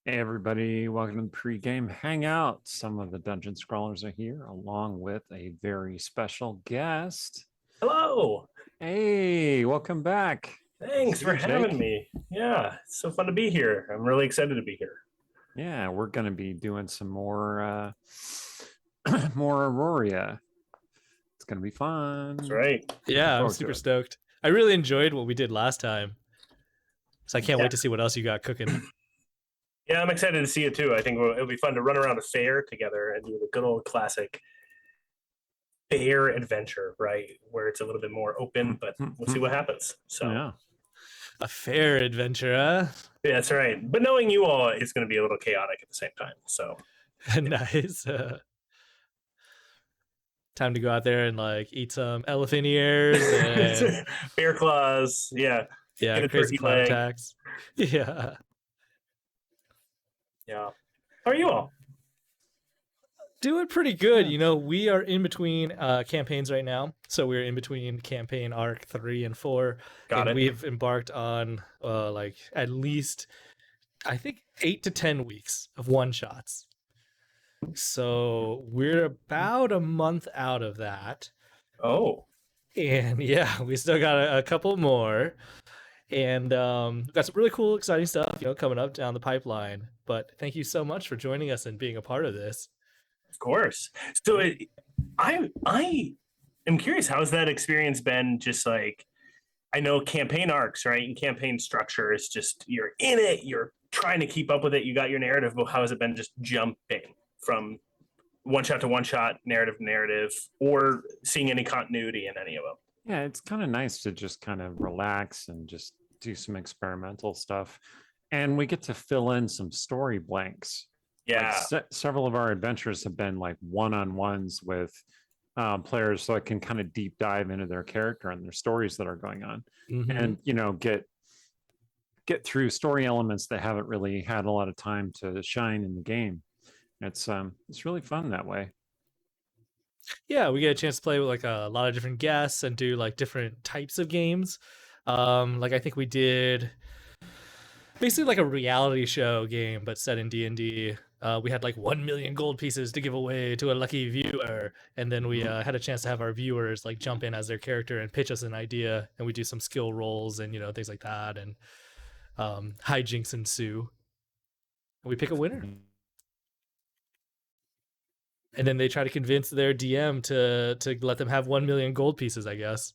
Hey everybody, welcome to the pregame hangout. Some of the dungeon scrawlers are here along with a very special guest. Hello. Hey, welcome back. Thanks See for you, having Jake. me. Yeah, it's so fun to be here. I'm really excited to be here. Yeah, we're gonna be doing some more more Aurora. It's gonna be That's fun. right. Looking Yeah, I'm forward to super it. stoked. I really enjoyed what we did last time. So I can't Yeah. wait to see what else you got cooking. Yeah, I'm excited to see it too. I think it'll be fun to run around a fair together and do the good old classic fair adventure, right? Where it's a little bit more open, but we'll see what happens. So, Yeah. A fair adventure, huh? yeah, that's right. But knowing you all, it's going to be a little chaotic at the same time. So, Nice. Time to go out there and like eat some elephant ears and bear claws. Yeah. yeah, Get a crazy turkey clown leg. attacks. Yeah. Yeah. How are you all? Doing pretty good. Yeah. We are in between campaigns right now. So we're in between campaign arc 3 and 4. Got and it. we've embarked on like at least I think 8 to 10 weeks of one shots. So we're about a month out of that. Oh, And yeah, we still got a couple more. And got some really cool, exciting stuff, coming up down the pipeline. But thank you so much for joining us and being a part of this. of course. So I am curious. How's that experience been? Just like I know campaign arcs, right? And campaign structure is just you're in it, you're trying to keep up with it, you got your narrative, but how has it been just jumping from one shot to one shot, narrative to narrative, or seeing any continuity in any of them? Yeah, it's kind of nice to just kind of relax and just do some experimental stuff. And we get to fill in some story blanks. Like Yeah. several of our adventures have been like one-on-ones with players, so I can kind of deep dive into their character and their stories that are going on, Mm-hmm. and get through story elements that haven't really had a lot of time to shine in the game. It's really fun that way. Yeah, we get a chance to play with like a lot of different guests and do like different types of games. Like I think we did basically like a reality show game, but set in D&D. We had like 1 million gold pieces to give away to a lucky viewer, and then we had a chance to have our viewers like jump in as their character and pitch us an idea, and we do some skill rolls and things like that, and hijinks ensue. And we pick a winner, and then they try to convince their DM to let them have 1 million gold pieces, I guess.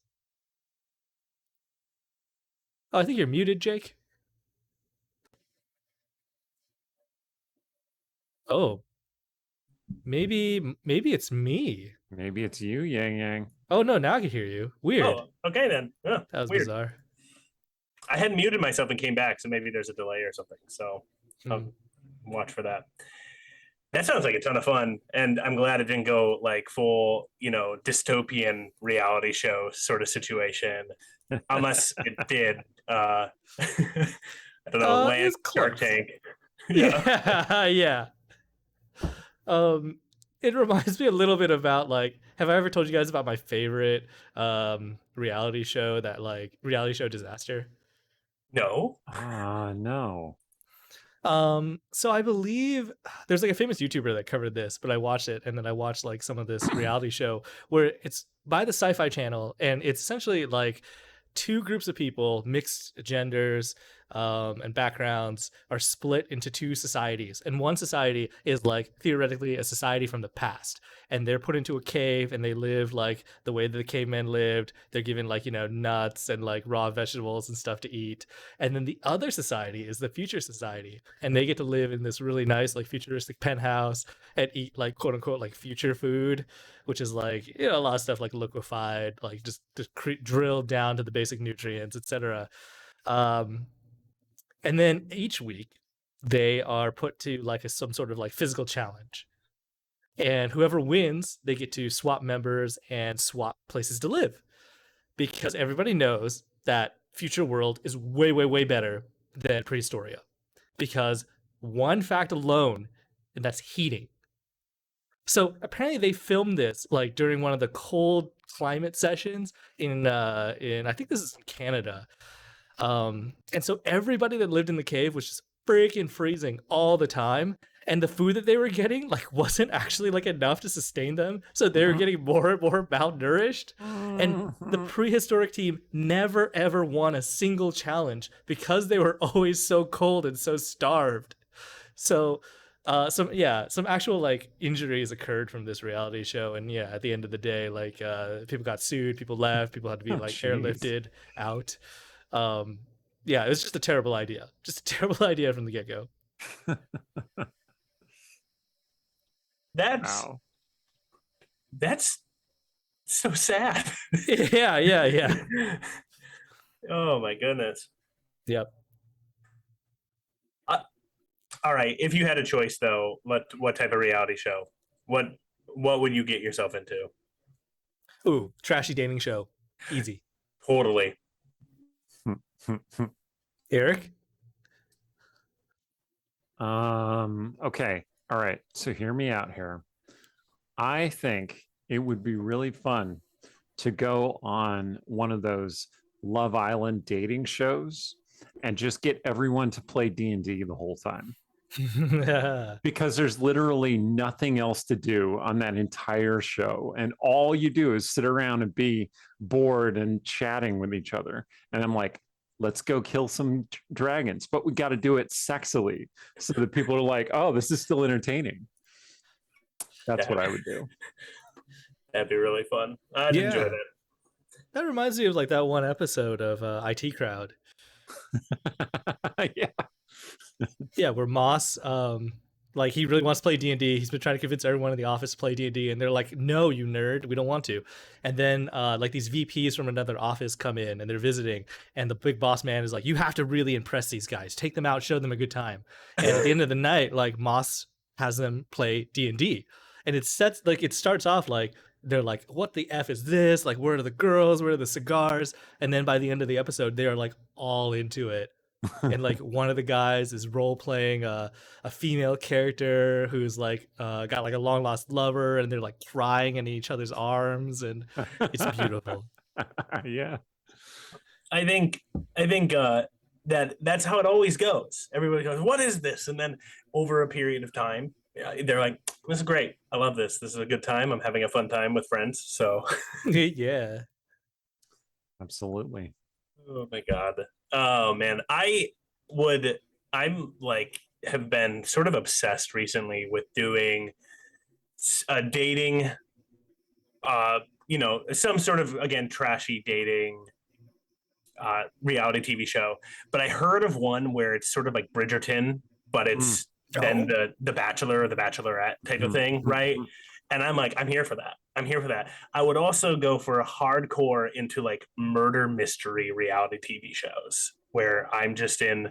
Oh, I think you're muted, Jake. Oh, maybe it's me. Maybe it's you, Yang Yang. Oh no, now I can hear you. Weird. Oh, okay then. Yeah, That was weird. bizarre. I had muted myself and came back, so maybe there's a delay or something. So I'll Hmm. watch for that. That sounds like a ton of fun, and I'm glad it didn't go like full, dystopian reality show sort of situation. Unless it did, I don't know, land It's Shark close. Tank. Yeah, yeah. It reminds me a little bit about like, have I ever told you guys about my favorite reality show reality show disaster? No. No. So I believe there's like a famous YouTuber that covered this, but I watched it and then I watched like some of this reality show where it's by the Sci-Fi Channel, and it's essentially like two groups of people, mixed genders and backgrounds, are split into two societies. And one society is like theoretically a society from the past. And they're put into a cave and they live like the way that the cavemen lived. They're given like, nuts and like raw vegetables and stuff to eat. And then the other society is the future society. And they get to live in this really nice, like futuristic penthouse and eat like quote unquote like future food, which is like a lot of stuff like liquefied, like just drilled down to the basic nutrients, etc. Um, and then each week they are put to like some sort of like physical challenge, and whoever wins, they get to swap members and swap places to live, because everybody knows that future world is way way way better than prehistoria, because one fact alone, and that's heating. So apparently they filmed this like during one of the cold climate sessions in I think this is in Canada. And so everybody that lived in the cave was just freaking freezing all the time, and the food that they were getting like wasn't actually like enough to sustain them, so they were getting more and more malnourished. And the prehistoric team never ever won a single challenge because they were always so cold and so starved. So some actual like injuries occurred from this reality show, and yeah, at the end of the day, like people got sued, people left, people had to be Oh, like jeez. airlifted out. Yeah, it was just a terrible idea, just a terrible idea from the get-go. That's Wow. that's so sad. Yeah. Oh my goodness. Yep. All right, if you had a choice though, what type of reality show? What would you get yourself into? Ooh, trashy dating show, easy. Totally. Eric? Okay. All right. So hear me out here. I think it would be really fun to go on one of those Love Island dating shows and just get everyone to play D&D the whole time. Because there's literally nothing else to do on that entire show, and all you do is sit around and be bored and chatting with each other. And I'm like, let's go kill some dragons, but we got to do it sexily so that people are like, oh, this is still entertaining. That's what I would do. That'd be really fun. I'd enjoy that. That reminds me of like that one episode of IT Crowd. Yeah. Yeah, where Moss, like he really wants to play D&D. He's been trying to convince everyone in the office to play D&D, and they're like, "No, you nerd, we don't want to." And then like these VPs from another office come in and they're visiting, and the big boss man is like, "You have to really impress these guys. Take them out, show them a good time." And at the end of the night, like Moss has them play D&D, and it starts off like they're like, "What the F is this? Like, where are the girls? Where are the cigars?" And then by the end of the episode, they are like all into it. And like one of the guys is role playing a female character who's like got like a long lost lover, and they're like crying in each other's arms, and it's beautiful. Yeah. I think that's how it always goes. Everybody goes, "What is this?" And then over a period of time, they're like, "This is great. I love this. This is a good time. I'm having a fun time with friends." So Yeah. Absolutely. oh my god. Oh man, I'm like have been sort of obsessed recently with doing dating, some sort of, again, trashy dating reality TV show. But I heard of one where it's sort of like Bridgerton, but it's then the Bachelor or the Bachelorette type of thing, right? And I'm like, I'm here for that. I would also go for a hardcore into like murder mystery reality TV shows where I'm just in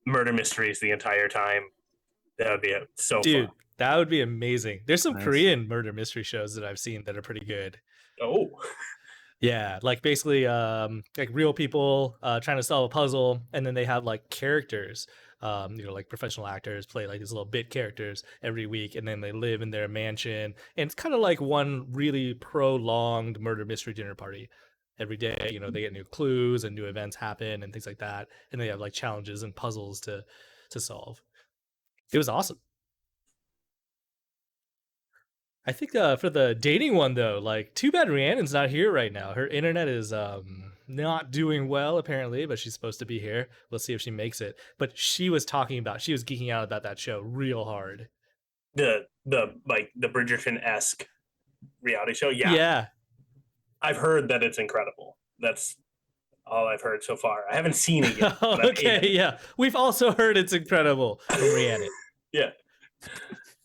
murder mysteries the entire time. That would be so Dude, fun. that would be amazing. There's some Nice. Korean murder mystery shows that I've seen that are pretty good. Oh, Yeah, like basically like real people trying to solve a puzzle, and then they have like characters, like professional actors play like these little bit characters every week, and then they live in their mansion, and it's kind of like one really prolonged murder mystery dinner party. Every day, they get new clues and new events happen and things like that, and they have like challenges and puzzles to solve. It was awesome. I think for the dating one though, like too bad Rhiannon's not here right now. Her internet is not doing well apparently, but she's supposed to be here. We'll see if she makes it. But she was geeking out about that show real hard. the Bridgerton-esque reality show. Yeah. I've heard that it's incredible. That's all I've heard so far. I haven't seen it yet. Oh, but I've okay, heard it. yeah. We've also heard it's incredible from Rhiannon. Yeah.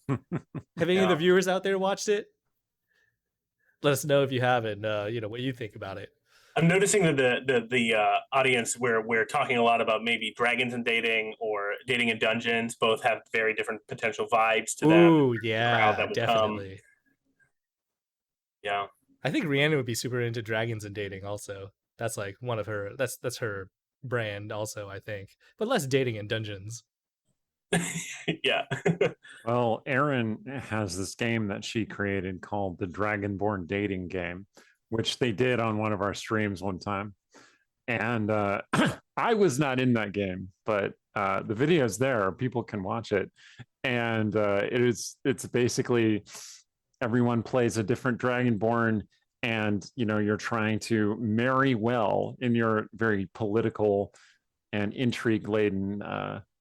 Have any of the viewers out there watched it? Let us know if you haven't. What you think about it. I'm noticing that the audience where we're talking a lot about maybe dragons and dating or dating in dungeons both have very different potential vibes to them. Ooh, yeah, that will definitely. Yeah. I think Rhiannon would be super into dragons and dating also. That's like one of her that's her brand also, I think. But less dating in dungeons. Yeah. Well, Erin has this game that she created called the Dragonborn dating game, which they did on one of our streams one time. And I was not in that game, but the video's there, people can watch it, and it's basically everyone plays a different Dragonborn, and you're trying to marry well in your very political and intrigue laden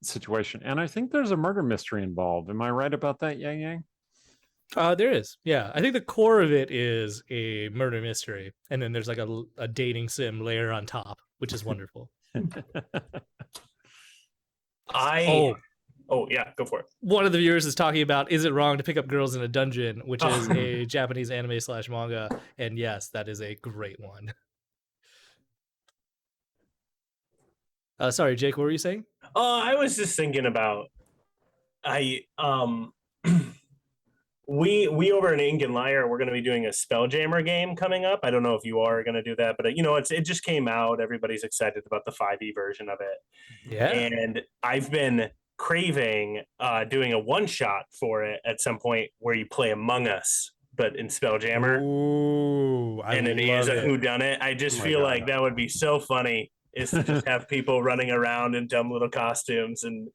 situation. And I think there's a murder mystery involved. Am I right about that, Yang Yang? There is. Yeah. I think the core of it is a murder mystery. And then there's like a dating sim layer on top, which is wonderful. Oh yeah, go for it. One of the viewers is talking about, is it wrong to pick up girls in a dungeon, which is a Japanese anime / manga. And yes, that is a great one. Sorry, Jake, what were you saying? I was just thinking about we over in Ink and Lyre, we're going to be doing a Spelljammer game coming up. I don't know if you are going to do that, but it just came out. Everybody's excited about the 5e version of it. Yeah. And I've been craving doing a one shot for it at some point where you play Among Us, but in Spelljammer. Ooh, and it is a whodunit. I just feel like that would be so funny, is to just have people running around in dumb little costumes and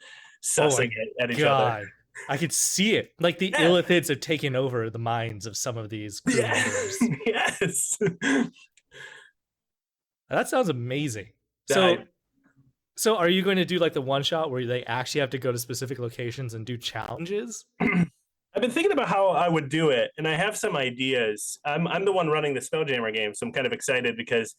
sussing it at each other. I could see it. Like the Illithids have taken over the minds of some of these crew members. Yes. That sounds amazing. Yeah, So are you going to do like the one shot where they actually have to go to specific locations and do challenges? I've been thinking about how I would do it, and I have some ideas. I'm the one running the Spelljammer game, so I'm kind of excited because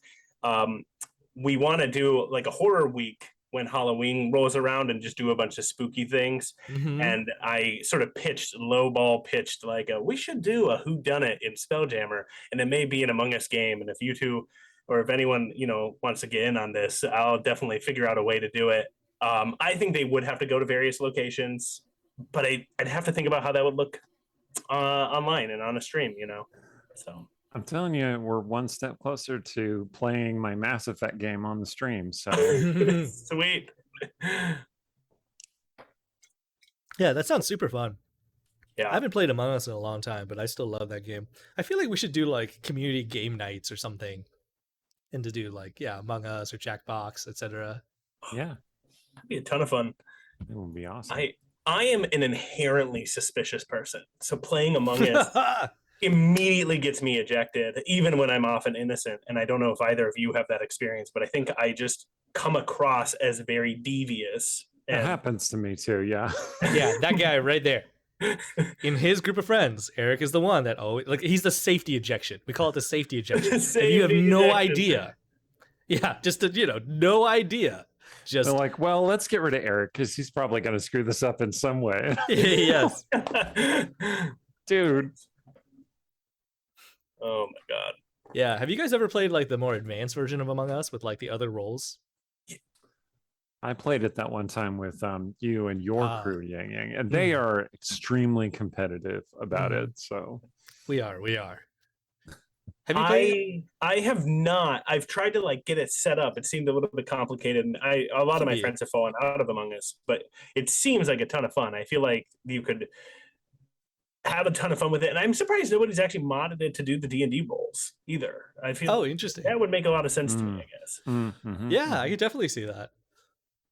we want to do like a horror week when Halloween rolls around and just do a bunch of spooky things. Mm-hmm. And I sort of lowball pitched like, we should do a whodunit in Spelljammer, and it may be an Among Us game. And if you two, or if anyone, wants to get in on this, I'll definitely figure out a way to do it. I think they would have to go to various locations, but I'd have to think about how that would look online and on a stream, so. I'm telling you, we're one step closer to playing my Mass Effect game on the stream. So Sweet. Yeah, that sounds super fun. Yeah, I haven't played Among Us in a long time, but I still love that game. I feel like we should do like community game nights or something, and to do like Among Us or Jackbox, etc. Yeah, that'd be a ton of fun. It would be awesome. I am an inherently suspicious person, so playing Among Us immediately gets me ejected, even when I'm often innocent. And I don't know if either of you have that experience, but I think I just come across as very devious. It happens to me too. Yeah. Yeah, that guy right there. In his group of friends, Eric is the one that always, like, he's the safety ejection. We call it the safety ejection. And you have no idea. Yeah, just no idea. Just they're like, well, let's get rid of Eric because he's probably going to screw this up in some way. Yes. Dude. Oh my god. Yeah. Have you guys ever played like the more advanced version of Among Us with like the other roles? I played it that one time with you and your crew, Yang Yang, and they are extremely competitive about it. So we are. Have you played? I have not. I've tried to like get it set up. It seemed a little bit complicated, and a lot of my friends have fallen out of Among Us, but it seems like a ton of fun. I feel like you could have a ton of fun with it, and I'm surprised nobody's actually modded it to do the D&D roles either. I feel interesting. That would make a lot of sense to me, I guess. Mm-hmm. Yeah, I could definitely see that.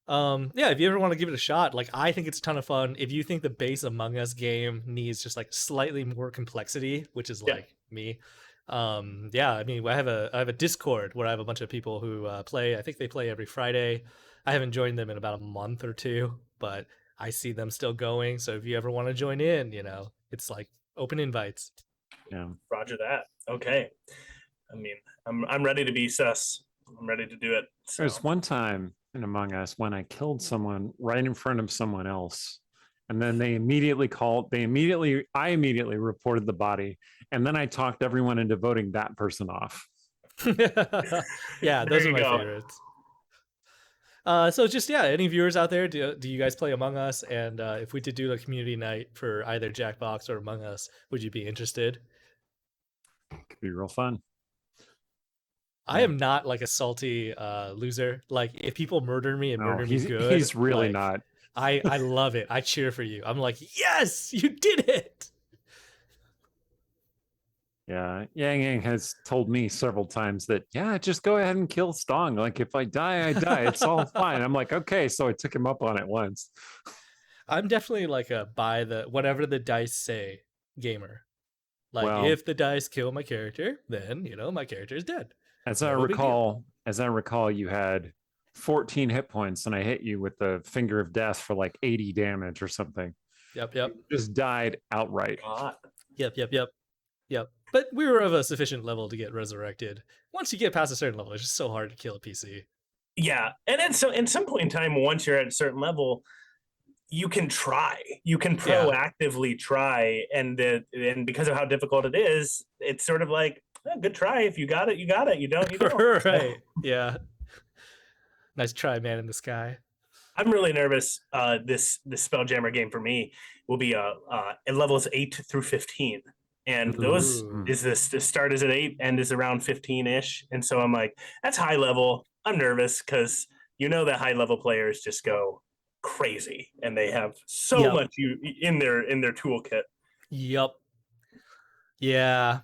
If you ever want to give it a shot, like I think it's a ton of fun. If you think the base Among Us game needs just like slightly more complexity, which is like me, I mean, I have a Discord where I have a bunch of people who play. I think they play every Friday. I haven't joined them in about a month or two, but I see them still going. So if you ever want to join in, it's like open invites. Yeah, Roger that. Okay, I mean, I'm ready to be sus. I'm ready to do it. So. There's one time in Among Us when I killed someone right in front of someone else, and then I immediately reported the body, and then I talked everyone into voting that person off. Yeah, those are my favorites. So just any viewers out there, do you guys play Among Us? And if we did do a community night for either Jackbox or Among Us, would you be interested? Could be real fun. I am not like a salty loser. Like if people murder me and murder me good, he's really not. I love it. I cheer for you. I'm like, yes, you did it. Yeah, Yang Yang has told me several times that, yeah, just go ahead and kill Stong. Like, if I die, I die. It's all fine. I'm like, okay. So I took him up on it once. I'm definitely like a buy the whatever the dice say gamer. Like, Well, if the dice kill my character, then my character is dead. as I No big deal. recall, you had 14 hit points, and I hit you with the finger of death for like 80 damage or something. Yep. You just died outright. God. Yep. But we were of a sufficient level to get resurrected. Once you get past a certain level, it's just so hard to kill a PC. Yeah, and then so at some point in time, once you're at a certain level, you can try. You can proactively try, and because of how difficult it is, it's sort of like, good try. If you got it, you got it. You don't, you don't. Right. Yeah. Nice try, man in the sky. I'm really nervous. This Spelljammer game for me will be at levels 8 through 15. And those Ooh. is this the start is at 8, end is around 15-ish. And so I'm like, that's high level. I'm nervous because that high level players just go crazy and they have so much in their toolkit. Yep. Yeah.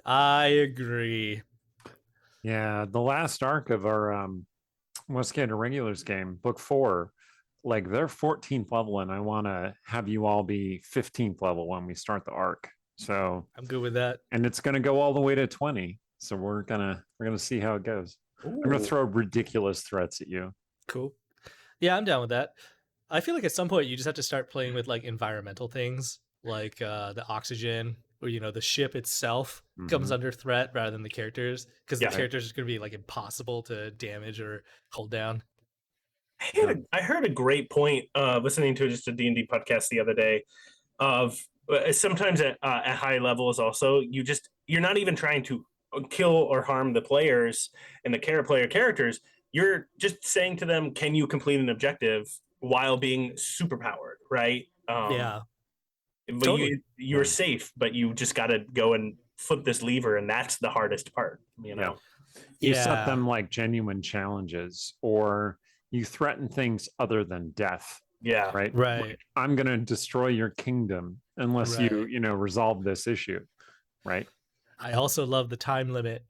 I agree. Yeah, the last arc of our Westgate Regulars game, book 4, like they're 14th level, and I want to have you all be 15th level when we start the arc. So I'm good with that. And it's gonna go all the way to 20. So we're gonna see how it goes. I'm gonna throw ridiculous threats at you. Cool. Yeah, I'm down with that. I feel like at some point you just have to start playing with like environmental things, like the oxygen, or the ship itself comes under threat rather than the characters, because the characters are going to be like impossible to damage or hold down. I heard a great point listening to just a D&D podcast the other day of sometimes at high levels also you're not even trying to kill or harm the players and the player characters. You're just saying to them, can you complete an objective while being superpowered, right? Yeah. But totally. You're safe, but you just got to go and flip this lever, and that's the hardest part, You set them like genuine challenges, or you threaten things other than death. Yeah. Right. Like, I'm going to destroy your kingdom unless you resolve this issue. Right. I also love the time limit,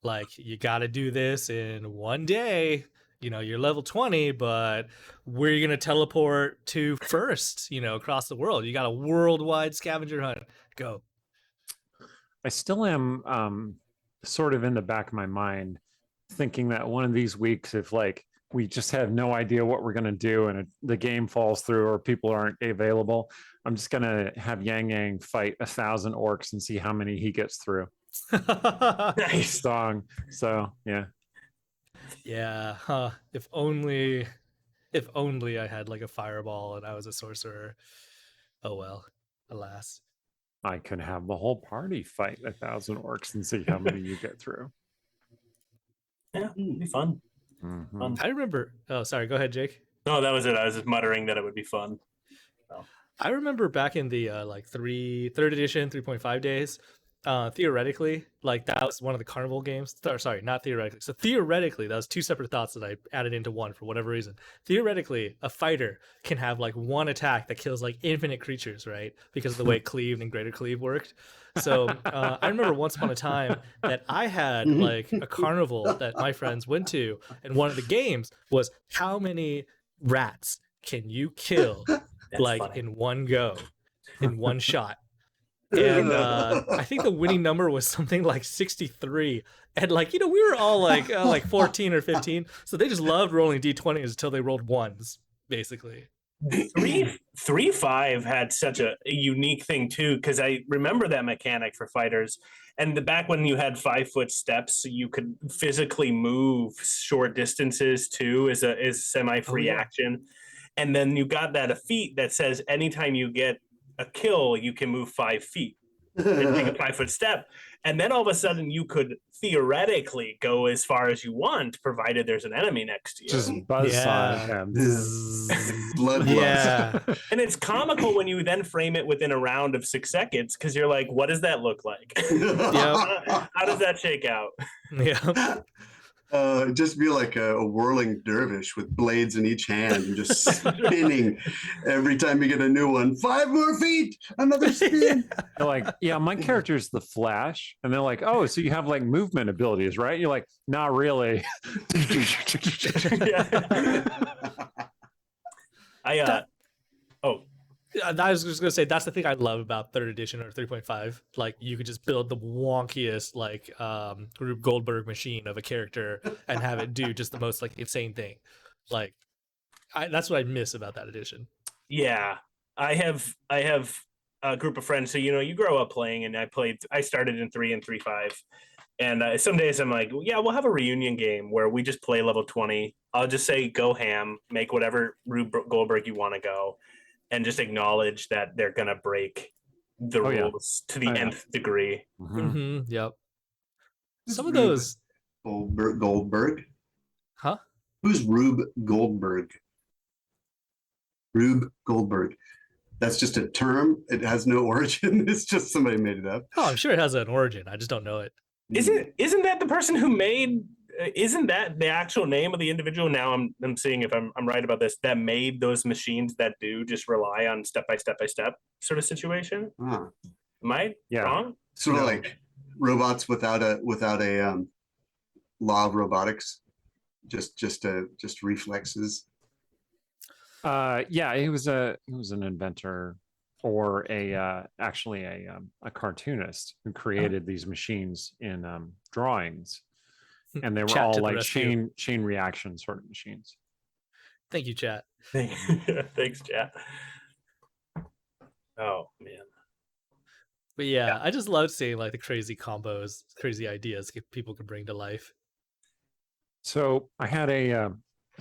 like you got to do this in one day. You're level 20, but we're going to teleport to first, across the world. You got a worldwide scavenger hunt. Go. I still am sort of in the back of my mind thinking that one of these weeks, if like we just have no idea what we're going to do and the game falls through or people aren't available, I'm just going to have Yang Yang fight 1,000 orcs and see how many he gets through. Nice song. So, yeah. Yeah. Huh. If only I had like a fireball and I was a sorcerer. Oh, well, alas. I could have the whole party fight 1,000 orcs and see how many you get through. Yeah, it'd be fun. Mm-hmm. I remember. Oh, sorry. Go ahead, Jake. No, that was it. I was just muttering that it would be fun. So. I remember back in the third edition 3.5 days. Theoretically, like that was one of the carnival games. Sorry, not theoretically. So theoretically, that was two separate thoughts that I added into one for whatever reason. Theoretically, a fighter can have like one attack that kills like infinite creatures, right? Because of the way Cleave and Greater Cleave worked. So I remember once upon a time that I had like a carnival that my friends went to, and one of the games was how many rats can you kill in one go, in one shot. And I think the winning number was something like 63. And we were all like 14 or 15. So they just loved rolling D20s until they rolled ones, basically. 3.5 had such a unique thing too, because I remember that mechanic for fighters. And back when you had 5-foot steps, you could physically move short distances too as semi-free action. And then you got that a feat that says anytime you get a kill, you can move 5 feet and take a 5-foot step, and then all of a sudden you could theoretically go as far as you want, provided there's an enemy next to you. Just buzz on him. Blood. Yeah. And it's comical when you then frame it within a round of 6 seconds, because you're like, what does that look like? How does that shake out? Yeah. Just be like a whirling dervish with blades in each hand and just spinning every time you get a new one. 5 more feet, another spin. They're like, yeah, my character's the Flash. And they're like, oh, so you have like movement abilities, right? You're like, not really. I was just gonna say that's the thing I love about third edition or 3.5. Like you could just build the wonkiest like Rube Goldberg machine of a character and have it do just the most like insane thing. Like that's what I miss about that edition. Yeah, I have a group of friends. So you grow up playing, and I started in 3 and 3.5, and some days I'm like, yeah, we'll have a reunion game where we just play level 20. I'll just say go ham, make whatever Rube Goldberg you want to go. And just acknowledge that they're gonna break the rules to the nth degree. Yep. Some of those Goldberg. Huh? Who's Rube Goldberg? Rube Goldberg. That's just a term. It has no origin. It's just somebody made it up. Oh, I'm sure it has an origin. I just don't know it. Isn't that the person who made? Isn't that the actual name of the individual? Now I'm seeing if I'm right about this. That made those machines that do just rely on step by step sort of situation. Huh. Am I wrong? Sort of like robots without a law of robotics, just reflexes. Yeah, he was an inventor or actually a cartoonist who created these machines in drawings. And they were all like chain reaction sort of machines. Thank you, chat. Thanks, chat. Oh man. But yeah, I just love seeing like the crazy combos, crazy ideas people can bring to life. So I had a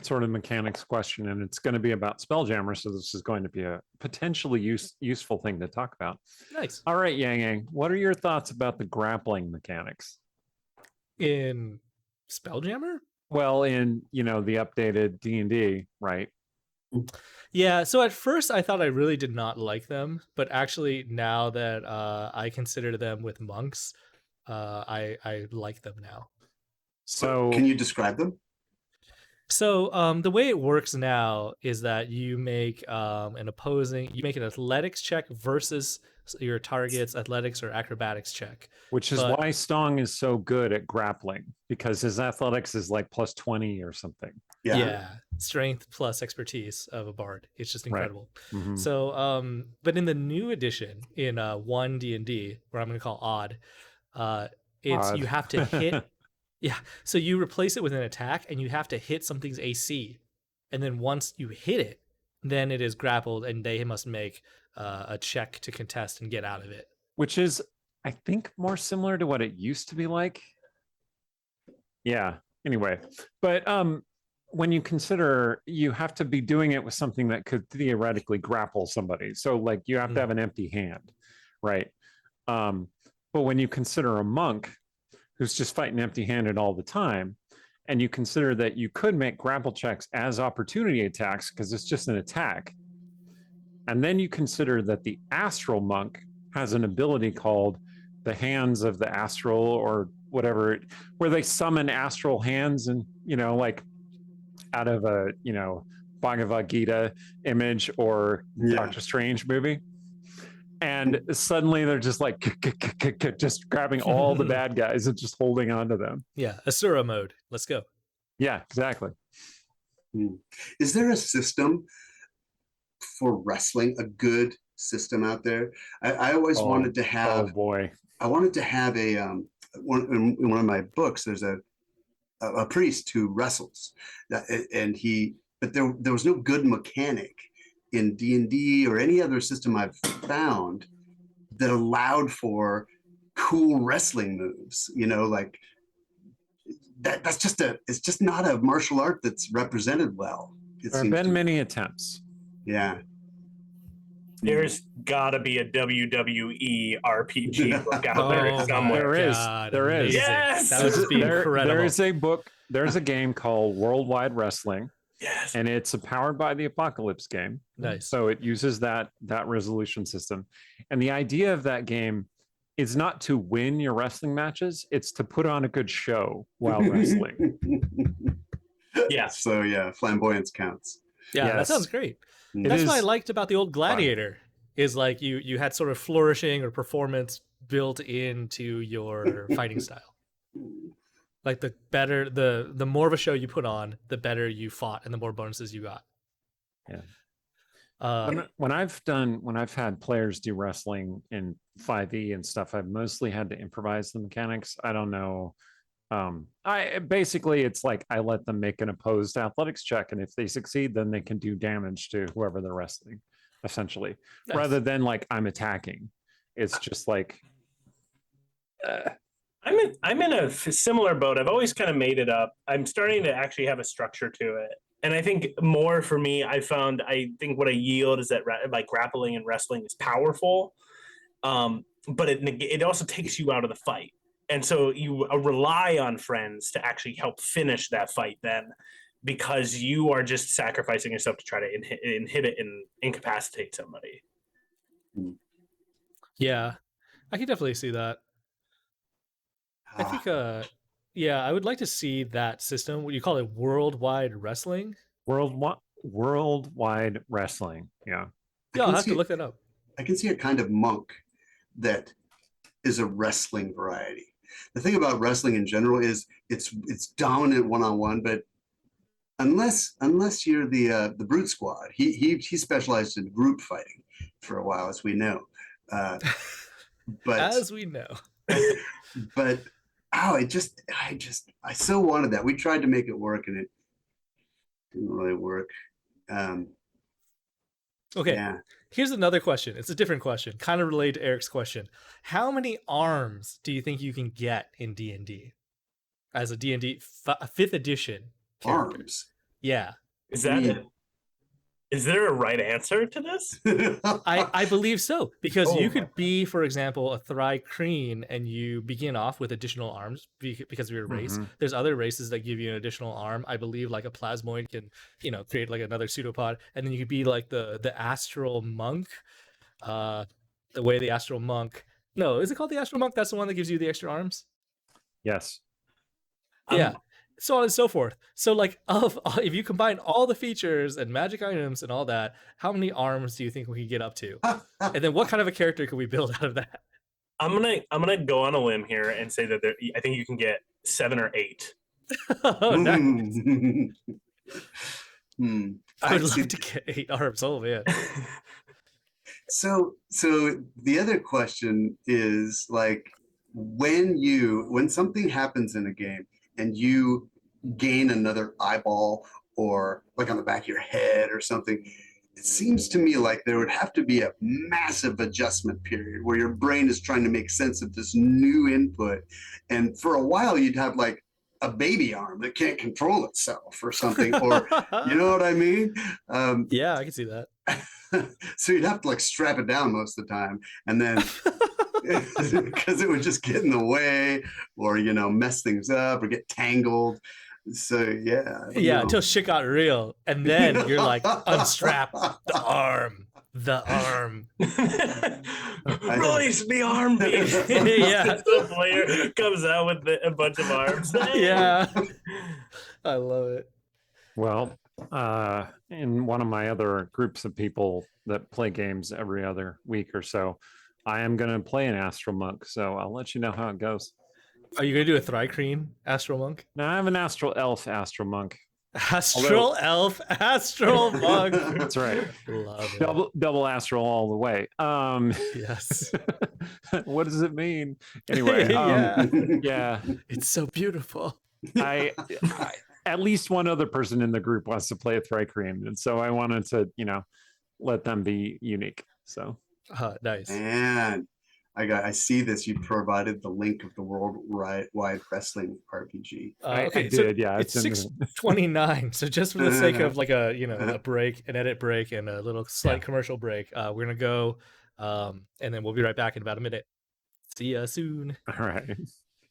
sort of mechanics question, and it's going to be about Spelljammer. So this is going to be a potentially useful thing to talk about. Nice. All right, Yang, what are your thoughts about the grappling mechanics in Spelljammer? Well, in the updated D&D, right? Yeah, so at first I thought I really did not like them, but actually now that I consider them with monks, I like them now. So can you describe them? So the way it works now is that you make an athletics check versus your target's athletics or acrobatics check. Which is why Stong is so good at grappling, because his athletics is like plus 20 or something. Yeah. Strength plus expertise of a bard. It's just incredible. Right. Mm-hmm. So, but in the new edition, in 1 D&D, where I'm going to call odd, Odd. You have to hit... Yeah, so you replace it with an attack, and you have to hit something's AC. And then once you hit it, then it is grappled, and they must make a check to contest and get out of it. Which is, I think, more similar to what it used to be like. Yeah, anyway. But when you consider you have to be doing it with something that could theoretically grapple somebody. So, like, you have to have an empty hand, right? But when you consider a monk who's just fighting empty-handed all the time, and you consider that you could make grapple checks as opportunity attacks because it's just an attack, and then you consider that the astral monk has an ability called the Hands of the Astral or whatever, where they summon astral hands and, like out of a, Bhagavad Gita image or Doctor Strange movie. And suddenly they're just like just grabbing all the bad guys and just holding on to them. Yeah, Asura mode. Let's go. Yeah, exactly. Is there a system for wrestling? A good system out there? I always wanted to have. Oh boy! I wanted to have in one of my books. There's a priest who wrestles, but there was no good mechanic in D&D or any other system I've found that allowed for cool wrestling moves, like that's just it's just not a martial art that's represented well. There have been many attempts. Yeah. There's gotta be a WWE RPG book out there somewhere. There is. Yes! That would be incredible. There is a book, there's a game called Worldwide Wrestling. Yes. And it's a Powered by the Apocalypse game. Nice. So it uses that resolution system. And the idea of that game is not to win your wrestling matches, it's to put on a good show while wrestling. Yeah. So yeah, flamboyance counts. Yeah, that Yes. sounds great. It That's what I is liked about the old Gladiator. Is like you had sort of flourishing or performance built into your fighting style. Like the better the more of a show you put on, the better you fought and the more bonuses you got. Yeah. When I've had players do wrestling in 5e and stuff, I've mostly had to improvise the mechanics. I don't know. I basically, it's like I let them make an opposed athletics check, and if they succeed, then they can do damage to whoever they're wrestling, essentially, Nice. rather than like I'm attacking. It's just like I'm in a similar boat. I've always kind of made it up. I'm starting to actually have a structure to it. And I think more for me, I think what I yield is that like grappling and wrestling is powerful, but it also takes you out of the fight. And so you rely on friends to actually help finish that fight then, because you are just sacrificing yourself to try to inhibit and incapacitate somebody. Yeah, I can definitely see that. I think, yeah, I would like to see that system. What you call it, worldwide wrestling? worldwide wrestling. Yeah. Yeah, I'll can have to see- look that up. I can see a kind of monk that is a wrestling variety. The thing about wrestling in general is it's dominant one-on-one, but unless you're the Brute Squad, he specialized in group fighting for a while, as we know. But As we know. but I so wanted that. We tried to make it work, and it didn't really work. Okay, Yeah. here's another question. It's a different question, kind of related to Eric's question. How many arms do you think you can get in D&D as a D&D 5th edition character? Arms. Yeah, Is that it? Is there a right answer to this? I believe so, because Oh you my could be, for example, a Thri-Kreen and you begin off with additional arms because of your race. Mhm. There's other races that give you an additional arm. I believe like a plasmoid can, create like another pseudopod, and then you could be like the astral monk. The way the astral monk. No, is it called the astral monk? That's the one that gives you the extra arms. Yes. Yeah. So on and so forth. So like if you combine all the features and magic items and all that, how many arms do you think we could get up to? And then what kind of a character could we build out of that? I'm gonna go on a limb here and say that I think you can get 7 or 8. Oh, nice. I would see- love to get 8 arms. Oh man. So the other question is like when something happens in a game and you gain another eyeball or like on the back of your head or something, it seems to me like there would have to be a massive adjustment period where your brain is trying to make sense of this new input. And for a while you'd have like a baby arm that can't control itself or something, or you know what I mean? Yeah, I can see that. So you'd have to like strap it down most of the time, and then because it would just get in the way or mess things up or get tangled. So yeah, I don't Yeah, know. until shit got real, and then you're like, unstrap the arm. Release the arm beast. Yeah. The player comes out with a bunch of arms. Yeah. I love it. Well, in one of my other groups of people that play games every other week or so, I am going to play an Astral Monk. So I'll let you know how it goes. Are you gonna do a Thri-Kreen Astral Monk? Now I have an Astral Elf Astral Monk. Astral Elf Astral Monk. That's right. Love it. Double astral all the way. Yes. What does it mean? Anyway, Yeah. yeah. It's so beautiful. I at least one other person in the group wants to play a Thri-Kreen, and so I wanted to, let them be unique. So Nice. And I see this. You provided the link of the Worldwide Wrestling RPG. I Okay, did, yeah. It's in the- 6:29. So just for the sake of like a break, an edit break, and a little slight commercial break, we're gonna go, and then we'll be right back in about a minute. See ya soon. all right.